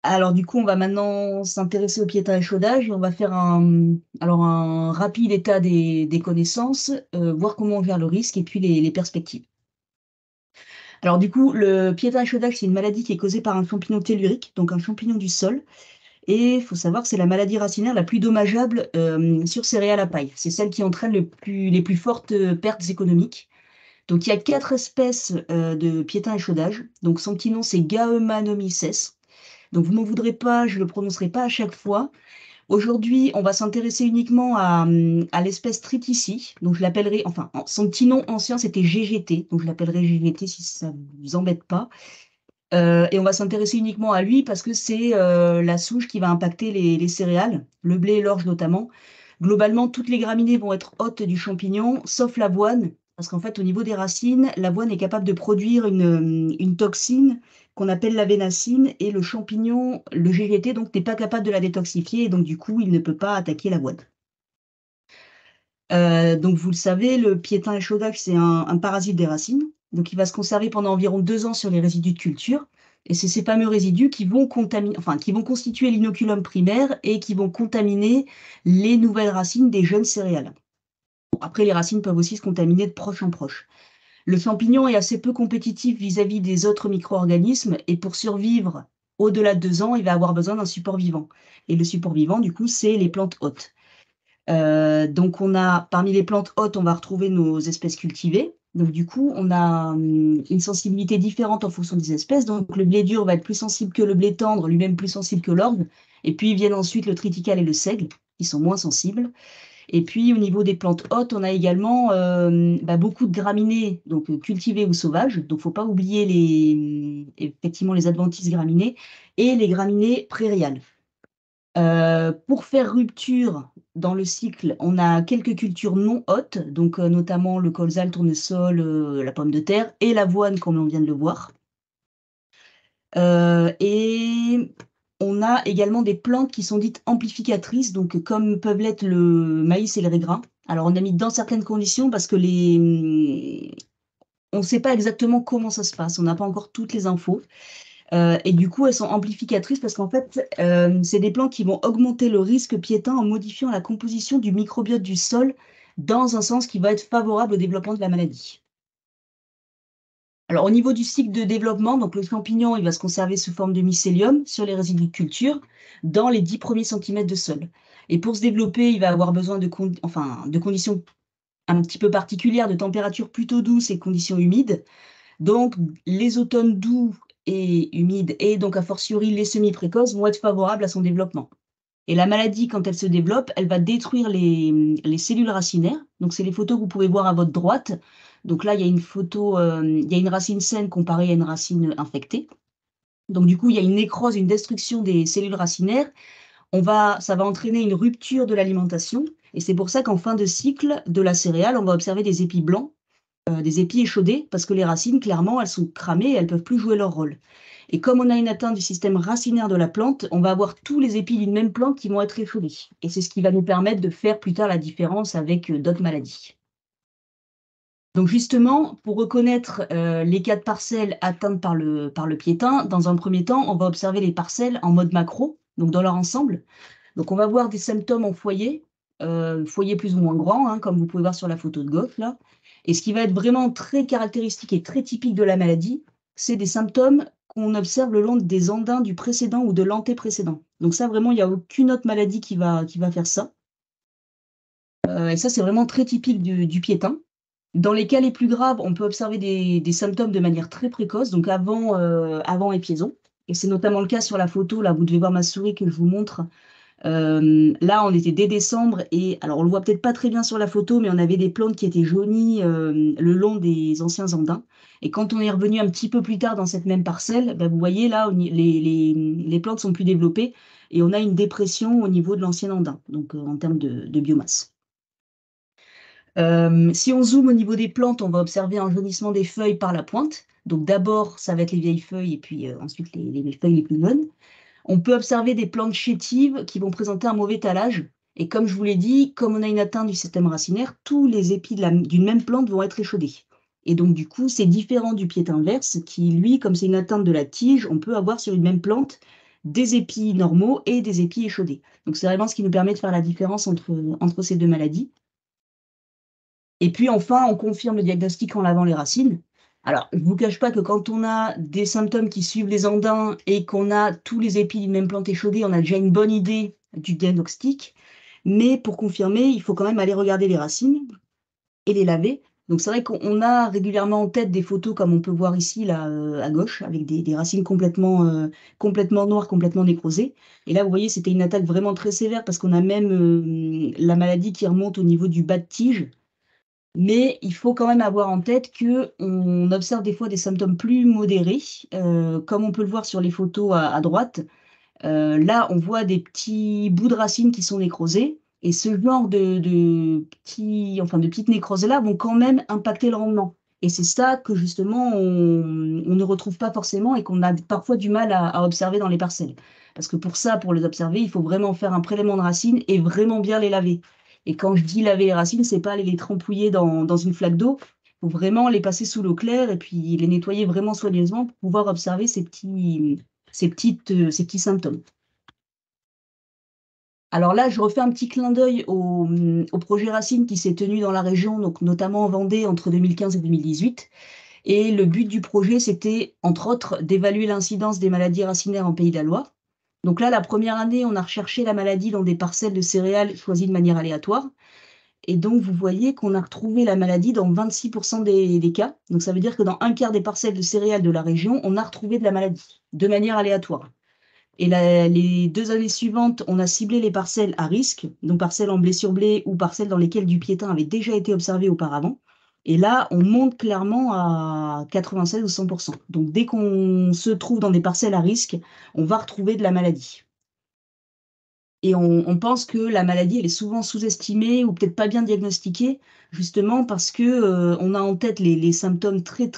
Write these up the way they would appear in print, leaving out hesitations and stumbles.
Alors du coup, on va maintenant s'intéresser au piétin échaudage et on va faire un rapide état des connaissances, voir comment on gère le risque et puis les perspectives. Alors du coup, le piétin échaudage, c'est une maladie qui est causée par un champignon tellurique, donc un champignon du sol. Et il faut savoir que c'est la maladie racinaire la plus dommageable sur céréales à paille. C'est celle qui entraîne les plus fortes pertes économiques. Donc il y a 4 espèces de piétin échaudage. Donc son petit nom, c'est Gaemanomyces. Donc vous m'en voudrez pas, je ne le prononcerai pas à chaque fois. Aujourd'hui, on va s'intéresser uniquement à l'espèce Tritici. Donc je l'appellerai, enfin, son petit nom ancien, c'était GGT. Donc je l'appellerai GGT si ça ne vous embête pas. Et on va s'intéresser uniquement à lui parce que c'est la souche qui va impacter les céréales, le blé et l'orge notamment. Globalement, toutes les graminées vont être hôtes du champignon, sauf l'avoine, parce qu'en fait, au niveau des racines, l'avoine est capable de produire une toxine qu'on appelle la vénacine, et le champignon, le GGT, donc, n'est pas capable de la détoxifier, et donc du coup, il ne peut pas attaquer l'avoine. Donc, vous le savez, le piétin échaudax, c'est un parasite des racines. Donc, il va se conserver pendant environ 2 ans sur les résidus de culture. Et c'est ces fameux résidus qui vont contaminer, enfin, qui vont constituer l'inoculum primaire et qui vont contaminer les nouvelles racines des jeunes céréales. Bon, après, les racines peuvent aussi se contaminer de proche en proche. Le champignon est assez peu compétitif vis-à-vis des autres micro-organismes et pour survivre au-delà de 2 ans, il va avoir besoin d'un support vivant. Et le support vivant, du coup, c'est les plantes hôtes. Donc, parmi les plantes hôtes, on va retrouver nos espèces cultivées. Donc, du coup, on a une sensibilité différente en fonction des espèces. Donc, le blé dur va être plus sensible que le blé tendre, lui-même plus sensible que l'orge. Et puis, viennent ensuite le triticale et le seigle, qui sont moins sensibles. Et puis, au niveau des plantes hôtes, on a également beaucoup de graminées, donc cultivées ou sauvages. Donc, il ne faut pas oublier effectivement les adventices graminées et les graminées prairiales. Pour faire rupture dans le cycle, on a quelques cultures non hôtes, donc notamment le colza, le tournesol, la pomme de terre et l'avoine, comme on vient de le voir. Et on a également des plantes qui sont dites amplificatrices, donc comme peuvent l'être le maïs et le riz gras. Alors on a mis dans certaines conditions parce que on ne sait pas exactement comment ça se passe, on n'a pas encore toutes les infos. Et du coup, elles sont amplificatrices parce qu'en fait, c'est des plantes qui vont augmenter le risque piétin en modifiant la composition du microbiote du sol dans un sens qui va être favorable au développement de la maladie. Alors, au niveau du cycle de développement, donc le champignon, il va se conserver sous forme de mycélium sur les résidus de culture dans les 10 premiers centimètres de sol. Et pour se développer, il va avoir besoin de conditions un petit peu particulières, de températures plutôt douces et conditions humides. Donc, les automnes doux et humides, et donc a fortiori les semi-précoces, vont être favorables à son développement. Et la maladie, quand elle se développe, elle va détruire les cellules racinaires. Donc, c'est les photos que vous pouvez voir à votre droite. Donc là, il y a une photo, il y a une racine saine comparée à une racine infectée. Donc, du coup, il y a une nécrose, une destruction des cellules racinaires. Ça va entraîner une rupture de l'alimentation. Et c'est pour ça qu'en fin de cycle de la céréale, on va observer des épis blancs, des épis échaudés, parce que les racines, clairement, elles sont cramées et elles ne peuvent plus jouer leur rôle. Et comme on a une atteinte du système racinaire de la plante, on va avoir tous les épis d'une même plante qui vont être échaudés. Et c'est ce qui va nous permettre de faire plus tard la différence avec d'autres maladies. Donc justement, pour reconnaître les cas de parcelles atteintes par le piétin, dans un premier temps, on va observer les parcelles en mode macro, donc dans leur ensemble. Donc on va voir des symptômes en foyer, foyer plus ou moins grand, hein, comme vous pouvez voir sur la photo de gauche là. Et ce qui va être vraiment très caractéristique et très typique de la maladie, c'est des symptômes qu'on observe le long des andins du précédent ou de l'antéprécédent. Donc ça, vraiment, il n'y a aucune autre maladie qui va faire ça. Et ça, c'est vraiment très typique du piétin. Dans les cas les plus graves, on peut observer des symptômes de manière très précoce, donc avant épiaison. Et c'est notamment le cas sur la photo, là, vous devez voir ma souris que je vous montre. Là, on était dès décembre et alors on le voit peut-être pas très bien sur la photo, mais on avait des plantes qui étaient jaunies le long des anciens andins. Et quand on est revenu un petit peu plus tard dans cette même parcelle, bah, vous voyez là, les plantes sont plus développées et on a une dépression au niveau de l'ancien andin, donc en termes de biomasse. Si on zoome au niveau des plantes, on va observer un jaunissement des feuilles par la pointe. Donc d'abord, ça va être les vieilles feuilles et puis ensuite les feuilles les plus jeunes. On peut observer des plantes chétives qui vont présenter un mauvais talage. Et comme je vous l'ai dit, comme on a une atteinte du système racinaire, tous les épis d'une même plante vont être échaudés. Et donc, du coup, c'est différent du pied inverse qui, lui, comme c'est une atteinte de la tige, on peut avoir sur une même plante des épis normaux et des épis échaudés. Donc, c'est vraiment ce qui nous permet de faire la différence entre ces deux maladies. Et puis enfin, on confirme le diagnostic en lavant les racines. Alors, je ne vous cache pas que quand on a des symptômes qui suivent les andins et qu'on a tous les épis d'une même plante échaudée, on a déjà une bonne idée du diagnostic. Mais pour confirmer, il faut quand même aller regarder les racines et les laver. Donc c'est vrai qu'on a régulièrement en tête des photos comme on peut voir ici là à gauche, avec des racines complètement noires, complètement nécrosées. Et là, vous voyez, c'était une attaque vraiment très sévère parce qu'on a même la maladie qui remonte au niveau du bas de tige. Mais il faut quand même avoir en tête qu'on observe des fois des symptômes plus modérés, comme on peut le voir sur les photos à droite. Là, on voit des petits bouts de racines qui sont nécrosés, et ce genre de petites nécroses-là vont quand même impacter le rendement. Et c'est ça que justement on ne retrouve pas forcément et qu'on a parfois du mal à observer dans les parcelles. Parce que pour ça, pour les observer, il faut vraiment faire un prélèvement de racines et vraiment bien les laver. Et quand je dis laver les racines, c'est pas aller les trempouiller dans une flaque d'eau. Il faut vraiment les passer sous l'eau claire et puis les nettoyer vraiment soigneusement pour pouvoir observer ces petits symptômes. Alors là, je refais un petit clin d'œil au projet Racine qui s'est tenu dans la région, donc notamment en Vendée entre 2015 et 2018. Et le but du projet, c'était, entre autres, d'évaluer l'incidence des maladies racinaires en Pays de la Loire. Donc là, la première année, on a recherché la maladie dans des parcelles de céréales choisies de manière aléatoire. Et donc, vous voyez qu'on a retrouvé la maladie dans 26% des cas. Donc, ça veut dire que dans un quart des parcelles de céréales de la région, on a retrouvé de la maladie, de manière aléatoire. Et les 2 années suivantes, on a ciblé les parcelles à risque, donc parcelles en blé sur blé ou parcelles dans lesquelles du piétin avait déjà été observé auparavant. Et là, on monte clairement à 96 ou 100%. Donc dès qu'on se trouve dans des parcelles à risque, on va retrouver de la maladie. Et on pense que la maladie, elle est souvent sous-estimée ou peut-être pas bien diagnostiquée, justement parce que on a en tête les symptômes très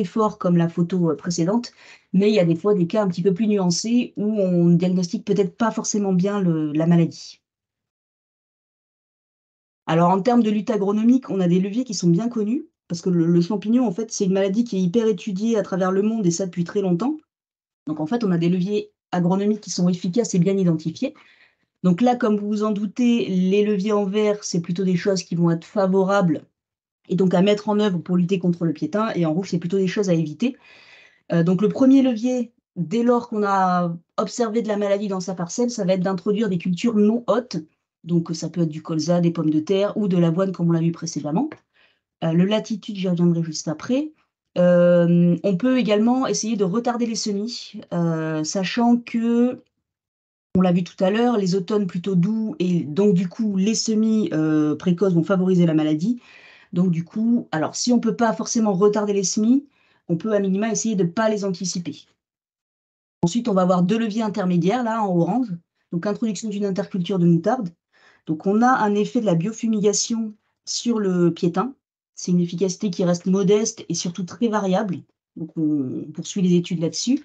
forts comme la photo précédente, mais il y a des fois des cas un petit peu plus nuancés où on ne diagnostique peut-être pas forcément bien la maladie. Alors en termes de lutte agronomique, on a des leviers qui sont bien connus, parce que le champignon, en fait, c'est une maladie qui est hyper étudiée à travers le monde et ça depuis très longtemps. Donc en fait, on a des leviers agronomiques qui sont efficaces et bien identifiés. Donc là, comme vous vous en doutez, les leviers en vert, c'est plutôt des choses qui vont être favorables et donc à mettre en œuvre pour lutter contre le piétin. Et en rouge, c'est plutôt des choses à éviter. Donc le premier levier, dès lors qu'on a observé de la maladie dans sa parcelle, ça va être d'introduire des cultures non hôtes. Donc ça peut être du colza, des pommes de terre ou de l'avoine, comme on l'a vu précédemment. Le latitude, j'y reviendrai juste après. On peut également essayer de retarder les semis, sachant que on l'a vu tout à l'heure, les automnes plutôt doux et donc du coup les semis précoces vont favoriser la maladie. Donc du coup, alors si on ne peut pas forcément retarder les semis, on peut à minima essayer de ne pas les anticiper. Ensuite, on va avoir 2 leviers intermédiaires là en orange. Donc introduction d'une interculture de moutarde. Donc on a un effet de la biofumigation sur le piétin. C'est une efficacité qui reste modeste et surtout très variable. Donc on poursuit les études là-dessus.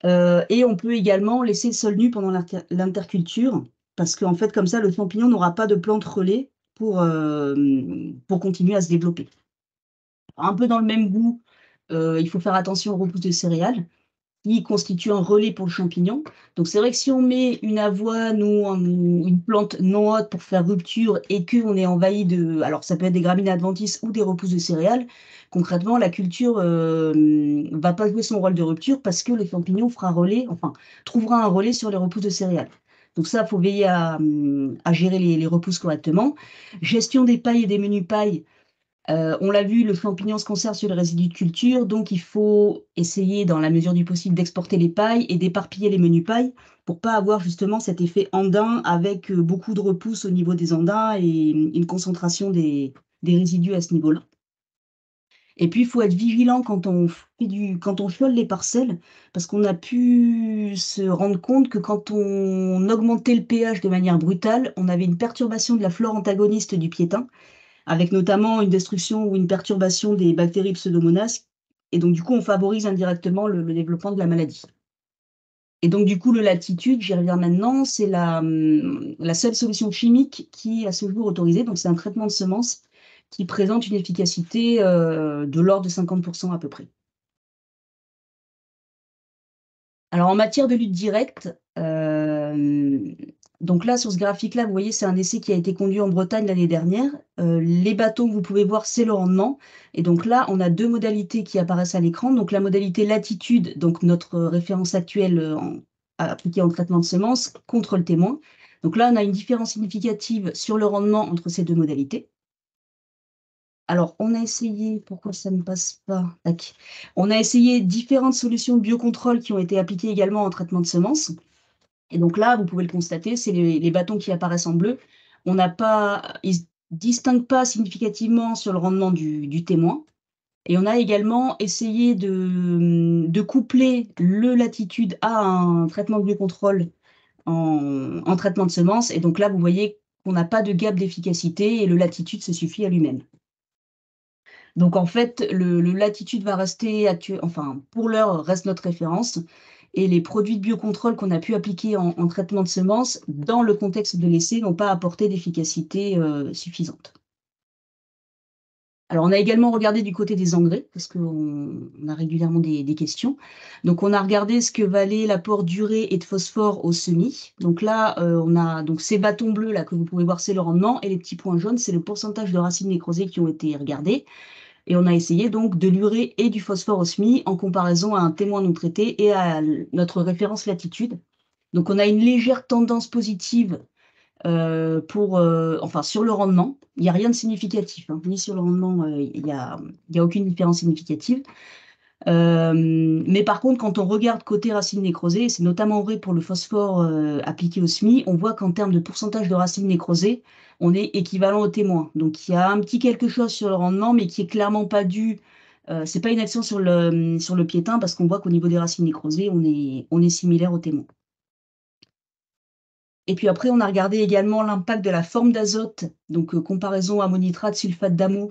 Et on peut également laisser le sol nu pendant l'interculture, parce qu'en fait, comme ça, le champignon n'aura pas de plante relais pour continuer à se développer. Un peu dans le même goût, il faut faire attention aux repousses de céréales, qui constituent un relais pour le champignon. Donc c'est vrai que si on met une avoine ou une plante non hôte pour faire rupture et qu'on est envahi de... Alors ça peut être des graminées adventices ou des repousses de céréales, concrètement la culture va pas jouer son rôle de rupture parce que le champignon fera relais, enfin trouvera un relais sur les repousses de céréales. Donc ça, il faut veiller à gérer les repousses correctement. Gestion des pailles et des menus pailles. On l'a vu, le champignon se conserve sur les résidus de culture, donc il faut essayer, dans la mesure du possible, d'exporter les pailles et d'éparpiller les menus pailles pour pas avoir justement cet effet andin avec beaucoup de repousses au niveau des andins et une concentration des résidus à ce niveau-là. Et puis, il faut être vigilant quand on fiole les parcelles, parce qu'on a pu se rendre compte que quand on augmentait le pH de manière brutale, on avait une perturbation de la flore antagoniste du piétin avec notamment une destruction ou une perturbation des bactéries Pseudomonas. Et donc, du coup, on favorise indirectement le développement de la maladie. Et donc, du coup, le latitude, j'y reviens maintenant, c'est la seule solution chimique qui est à ce jour autorisée. Donc, c'est un traitement de semences qui présente une efficacité de l'ordre de 50% à peu près. Alors, en matière de lutte directe, donc là, sur ce graphique-là, vous voyez, c'est un essai qui a été conduit en Bretagne l'année dernière. Les bâtons que vous pouvez voir, c'est le rendement. Et donc là, on a deux modalités qui apparaissent à l'écran. Donc la modalité latitude, donc notre référence actuelle appliquée en traitement de semences, contre le témoin. Donc là, on a une différence significative sur le rendement entre ces deux modalités. Alors, on a essayé, pourquoi ça ne passe pas? Tac. On a essayé différentes solutions de biocontrôle qui ont été appliquées également en traitement de semences. Et donc là, vous pouvez le constater, c'est les bâtons qui apparaissent en bleu. On n'a pas, ils ne se distinguent pas significativement sur le rendement du témoin. Et on a également essayé de coupler le latitude à un traitement de biocontrôle en traitement de semences. Et donc là, vous voyez qu'on n'a pas de gap d'efficacité et le latitude se suffit à lui-même. Donc en fait, le latitude va rester enfin pour l'heure reste notre référence. Et les produits de biocontrôle qu'on a pu appliquer en traitement de semences, dans le contexte de l'essai, n'ont pas apporté d'efficacité suffisante. Alors, on a également regardé du côté des engrais, parce qu'on a régulièrement des questions. Donc, on a regardé ce que valait l'apport d'urée et de phosphore au semis. Donc là, on a donc ces bâtons bleus là que vous pouvez voir, c'est le rendement, et les petits points jaunes, c'est le pourcentage de racines nécrosées qui ont été regardées. Et on a essayé donc de l'urée et du phosphore au semis en comparaison à un témoin non traité et à notre référence latitude. Donc, on a une légère tendance positive enfin, sur le rendement. Il n'y a rien de significatif, hein. Ni sur le rendement, il y a aucune différence significative. Mais par contre, quand on regarde côté racines nécrosées, c'est notamment vrai pour le phosphore appliqué au semis, on voit qu'en termes de pourcentage de racines nécrosées, on est équivalent au témoin. Donc il y a un petit quelque chose sur le rendement, mais qui est clairement pas dû. C'est pas une action sur le piétin, parce qu'on voit qu'au niveau des racines nécrosées, on est similaire au témoin. Et puis après, on a regardé également l'impact de la forme d'azote, donc comparaison ammonitrate, sulfate d'amont,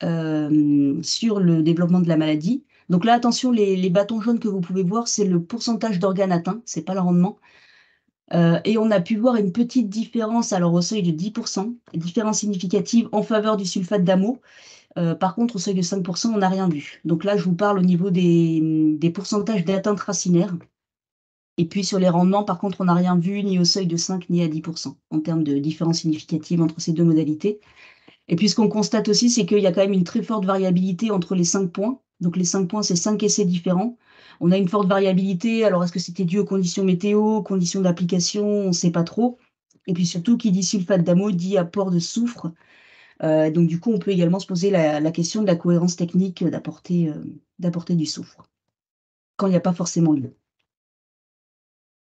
sur le développement de la maladie. Donc là, attention, les bâtons jaunes que vous pouvez voir, c'est le pourcentage d'organes atteints, c'est pas le rendement. Et on a pu voir une petite différence, alors au seuil de 10%, différence significative en faveur du sulfate d'amont. Par contre, au seuil de 5%, on n'a rien vu. Donc là, je vous parle au niveau des pourcentages d'atteinte racinaire. Et puis sur les rendements, par contre, on n'a rien vu ni au seuil de 5 ni à 10% en termes de différence significative entre ces deux modalités. Et puis ce qu'on constate aussi, c'est qu'il y a quand même une très forte variabilité entre les 5 points. Donc les 5 points, c'est 5 essais différents. On a une forte variabilité. Alors est-ce que c'était dû aux conditions météo, conditions d'application? On ne sait pas trop. Et puis surtout, qui dit sulfate d'amont dit apport de soufre. Donc du coup, on peut également se poser la question de la cohérence technique d'apporter du soufre, quand il n'y a pas forcément lieu.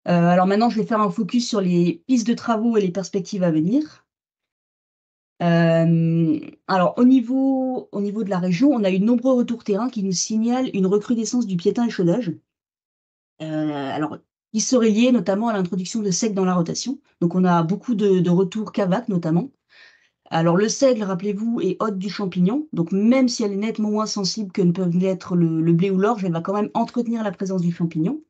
Alors maintenant, je vais faire un focus sur les pistes de travaux et les perspectives à venir. Alors, au niveau de la région, on a eu de nombreux retours terrain qui nous signalent une recrudescence du piétin échaudage. Alors, qui serait lié notamment à l'introduction de seigle dans la rotation. Donc, on a beaucoup de retours CAVAC notamment. Alors, le seigle, rappelez-vous, est hôte du champignon. Donc, même si elle est nettement moins sensible que ne peuvent l'être le blé ou l'orge, elle va quand même entretenir la présence du champignon.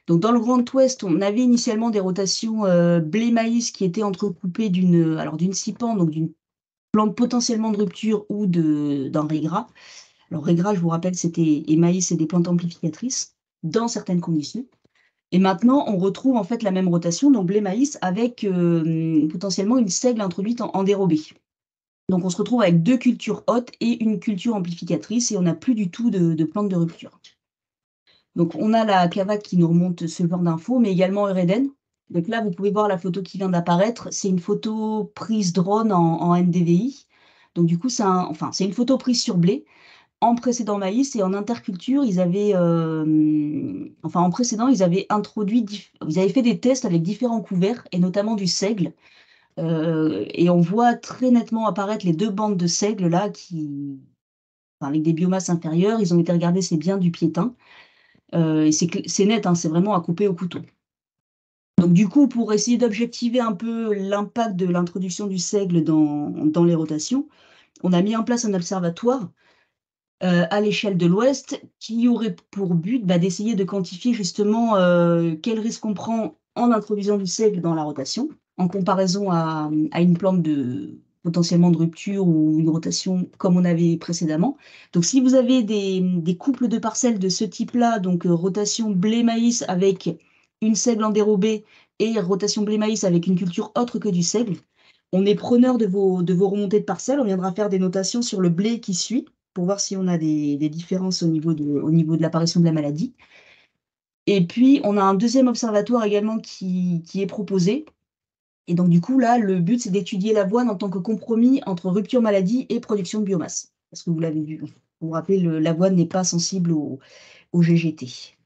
Donc, dans le Grand Ouest, on avait initialement des rotations blé-maïs qui étaient entrecoupées d'une CIPAN, donc d'une plante potentiellement de rupture ou d'un régras. Alors, régras, je vous rappelle, et maïs, c'est des plantes amplificatrices dans certaines conditions. Et maintenant, on retrouve en fait la même rotation, donc blé-maïs, avec potentiellement une seigle introduite en dérobé. Donc, on se retrouve avec deux cultures hautes et une culture amplificatrice, et on n'a plus du tout de plantes de rupture. Donc, on a la CAVAC qui nous remonte ce genre d'infos, mais également Eureden. Donc là, vous pouvez voir la photo qui vient d'apparaître. C'est une photo prise drone en NDVI. Donc du coup, c'est une photo prise sur blé. En précédent maïs et en interculture, en précédent, ils avaient fait des tests avec différents couverts, et notamment du seigle. Et on voit très nettement apparaître les deux bandes de seigle là, avec des biomasses inférieures. Ils ont été regardés, c'est bien du piétin. Et c'est net, hein, c'est vraiment à couper au couteau. Donc du coup, pour essayer d'objectiver un peu l'impact de l'introduction du seigle dans les rotations, on a mis en place un observatoire à l'échelle de l'Ouest, qui aurait pour but d'essayer de quantifier justement quel risque on prend en introduisant du seigle dans la rotation, en comparaison à une plante potentiellement de rupture ou une rotation comme on avait précédemment. Donc si vous avez des couples de parcelles de ce type-là, donc rotation blé-maïs avec une seigle en dérobée et rotation blé-maïs avec une culture autre que du seigle, on est preneur de vos remontées de parcelles. On viendra faire des notations sur le blé qui suit pour voir si on a des différences au niveau de l'apparition de la maladie. Et puis, on a un deuxième observatoire également qui est proposé. Et donc, du coup, là, le but, c'est d'étudier l'avoine en tant que compromis entre rupture maladie et production de biomasse. Parce que vous l'avez vu, vous vous rappelez, l'avoine n'est pas sensible au GGT.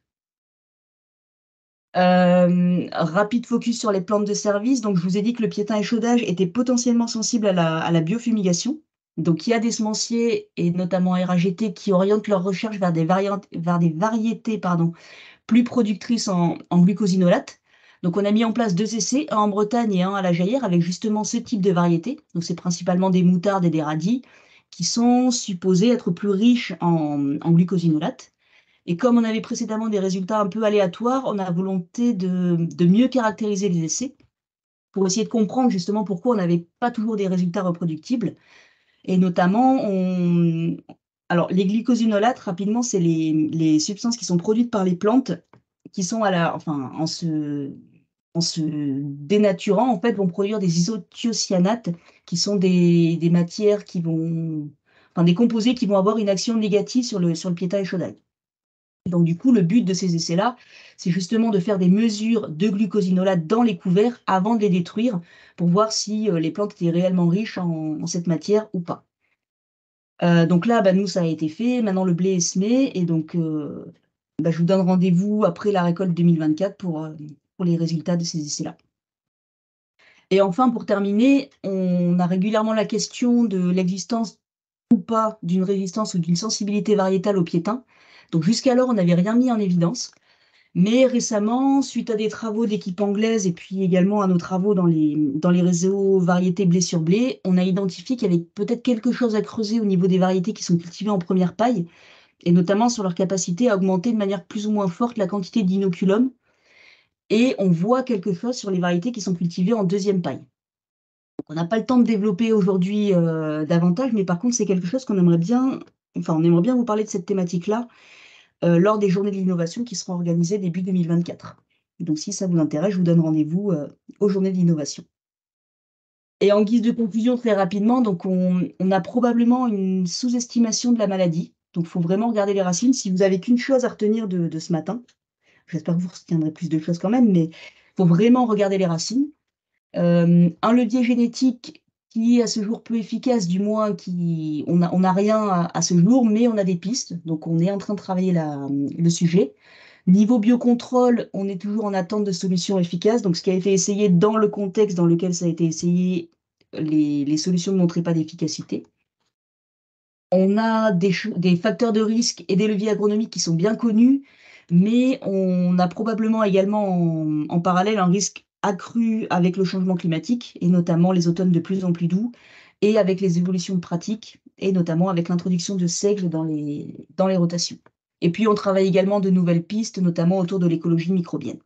Rapide focus sur les plantes de service. Donc, je vous ai dit que le piétin échaudage était potentiellement sensible à la biofumigation. Donc, il y a des semenciers, et notamment RAGT, qui orientent leurs recherches vers des variétés plus productrices en glucosinolates. Donc, on a mis en place 2 essais, un en Bretagne et un à la Jaillère, avec justement ce type de variétés. Donc, c'est principalement des moutardes et des radis qui sont supposés être plus riches en glucosinolates. Et comme on avait précédemment des résultats un peu aléatoires, on a volonté de mieux caractériser les essais pour essayer de comprendre justement pourquoi on n'avait pas toujours des résultats reproductibles. Et notamment, alors les glycosinolates, rapidement, c'est les substances qui sont produites par les plantes qui sont enfin, en se dénaturant, en fait, vont produire des isothiocyanates qui sont des matières enfin, des composés qui vont avoir une action négative sur le piétin échaudage. Donc, du coup, le but de ces essais-là, c'est justement de faire des mesures de glucosinolates dans les couverts avant de les détruire pour voir si les plantes étaient réellement riches en cette matière ou pas. Donc là, nous, ça a été fait. Maintenant, le blé est semé et donc, je vous donne rendez-vous après la récolte 2024 pour les résultats de ces essais-là. Et enfin, pour terminer, on a régulièrement la question de l'existence ou pas d'une résistance ou d'une sensibilité variétale au piétin. Donc jusqu'alors, on n'avait rien mis en évidence. Mais récemment, suite à des travaux d'équipe anglaise et puis également à nos travaux dans les réseaux variétés blé sur blé, on a identifié qu'il y avait peut-être quelque chose à creuser au niveau des variétés qui sont cultivées en première paille, et notamment sur leur capacité à augmenter de manière plus ou moins forte la quantité d'inoculum. Et on voit quelque chose sur les variétés qui sont cultivées en deuxième paille. Donc, on n'a pas le temps de développer aujourd'hui davantage, mais par contre, c'est quelque chose qu'on aimerait bien, enfin, on aimerait bien vous parler de cette thématique-là lors des journées de l'innovation qui seront organisées début 2024. Donc, si ça vous intéresse, je vous donne rendez-vous aux journées de l'innovation. Et en guise de conclusion, très rapidement, donc on a probablement une sous-estimation de la maladie. Donc, il faut vraiment regarder les racines. Si vous n'avez qu'une chose à retenir de ce matin, j'espère que vous retiendrez plus de choses quand même, mais il faut vraiment regarder les racines. Un levier génétique qui est à ce jour peu efficace, du moins on n'a rien à ce jour, mais on a des pistes, donc on est en train de travailler le sujet. Niveau biocontrôle, on est toujours en attente de solutions efficaces, donc ce qui a été essayé dans le contexte dans lequel ça a été essayé, les solutions ne montraient pas d'efficacité. On a des facteurs de risque et des leviers agronomiques qui sont bien connus, mais on a probablement également en parallèle un risque accru avec le changement climatique, et notamment les automnes de plus en plus doux, et avec les évolutions de pratiques, et notamment avec l'introduction de seigle dans les rotations. Et puis on travaille également de nouvelles pistes, notamment autour de l'écologie microbienne.